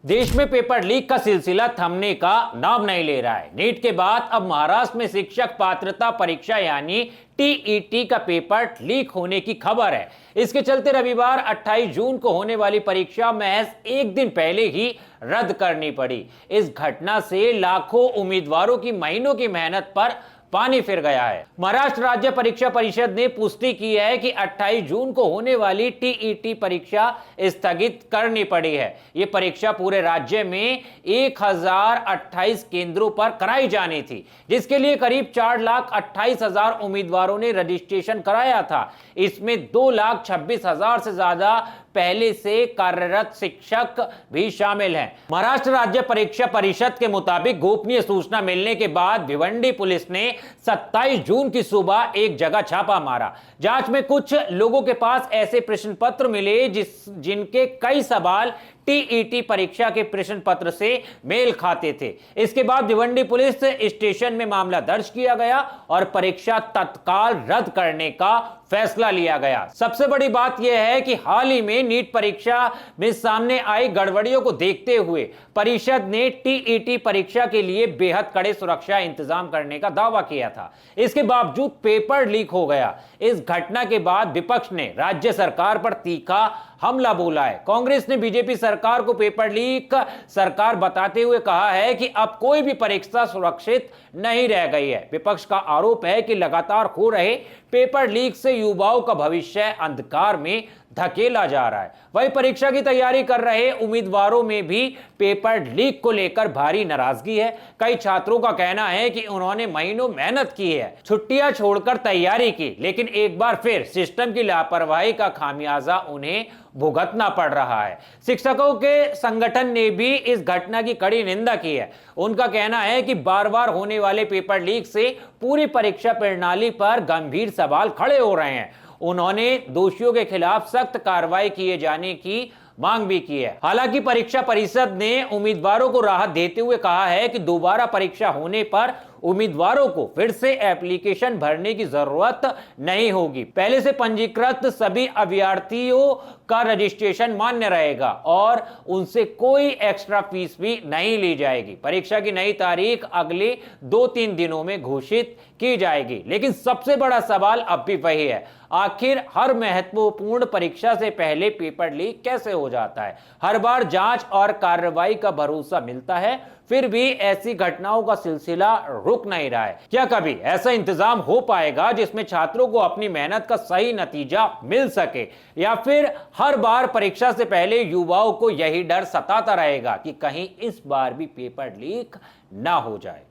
देश में paper leak का सिलसिला थमने का नाम नहीं ले रहा है। नीट के बाद अब महाराष्ट्र में शिक्षक पात्रता परीक्षा यानी टीईटी का पेपर लीक होने की खबर है। इसके चलते रविवार 28 जून को होने वाली परीक्षा महज एक दिन पहले ही रद्द करनी पड़ी। इस घटना से लाखों उम्मीदवारों की महीनों की मेहनत पर पानी फिर गया है। महाराष्ट्र राज्य परीक्षा परिषद ने पुष्टि की है कि 28 जून को होने वाली टीईटी परीक्षा स्थगित करनी पड़ी है। यह परीक्षा पूरे राज्य में 1028 केंद्रों पर कराई जानी थी, जिसके लिए करीब 4,28,000 उम्मीदवारों ने रजिस्ट्रेशन कराया था। इसमें 2,26,000 से ज्यादा पहले से कार्यरत शिक्षक भी शामिल हैं। महाराष्ट्र राज्य परीक्षा परिषद के मुताबिक गोपनीय सूचना मिलने के बाद भिवंडी पुलिस ने 27 जून की सुबह एक जगह छापा मारा। जांच में कुछ लोगों के पास ऐसे प्रश्न पत्र मिले जिनके कई सवाल टीईटी परीक्षा के प्रश्न पत्र से मेल खाते थे। इसके बाद भिवंडी पुलिस स्टेशन में मामला दर्ज किया गया और परीक्षा तत्काल रद्द करने का फैसला लिया गया। सबसे बड़ी बात यह है कि हाल ही में नीट परीक्षा में सामने आई गड़बड़ियों को देखते हुए परिषद ने टीईटी परीक्षा के लिए बेहद कड़े सुरक्षा इंतजाम करने का दावा किया था। इसके बावजूद पेपर लीक हो गया। इस घटना के बाद विपक्ष ने राज्य सरकार पर तीखा हमला बोला है। कांग्रेस ने बीजेपी सरकार को पेपर लीक सरकार बताते हुए कहा है कि अब कोई भी परीक्षा सुरक्षित नहीं रह गई है। विपक्ष का आरोप है कि लगातार हो रहे पेपर लीक से युवाओं का भविष्य अंधकार में धकेला जा रहा है। वही परीक्षा की तैयारी कर रहे उम्मीदवारों में भी पेपर लीक को लेकर भारी नाराजगी है। कई छात्रों का कहना है कि उन्होंने महीनों मेहनत की है, छुट्टियां छोड़कर तैयारी की, लेकिन एक बार फिर सिस्टम की लापरवाही का खामियाजा उन्हें भुगतना पड़ रहा है। शिक्षकों के संगठन ने भी इस घटना की कड़ी निंदा की है। उनका कहना है कि बार बार होने वाले पेपर लीक से पूरी परीक्षा प्रणाली पर गंभीर सवाल खड़े हो रहे हैं। उन्होंने दोषियों के खिलाफ सख्त कार्रवाई किए जाने की मांग भी की है। हालांकि परीक्षा परिषद ने उम्मीदवारों को राहत देते हुए कहा है कि दोबारा परीक्षा होने पर उम्मीदवारों को फिर से एप्लीकेशन भरने की जरूरत नहीं होगी। पहले से पंजीकृत सभी अभ्यर्थियों का रजिस्ट्रेशन मान्य रहेगा और उनसे कोई एक्स्ट्रा फीस भी नहीं ली जाएगी। परीक्षा की नई तारीख अगले 2-3 दिनों में घोषित की जाएगी। लेकिन सबसे बड़ा सवाल अब भी वही है, आखिर हर महत्वपूर्ण परीक्षा से पहले पेपर लीक कैसे हो जाता है? हर बार जांच और कार्रवाई का भरोसा मिलता है, फिर भी ऐसी घटनाओं का सिलसिला रुक नहीं रहा है। क्या कभी ऐसा इंतजाम हो पाएगा जिसमें छात्रों को अपनी मेहनत का सही नतीजा मिल सके, या फिर हर बार परीक्षा से पहले युवाओं को यही डर सताता रहेगा कि कहीं इस बार भी पेपर लीक ना हो जाए?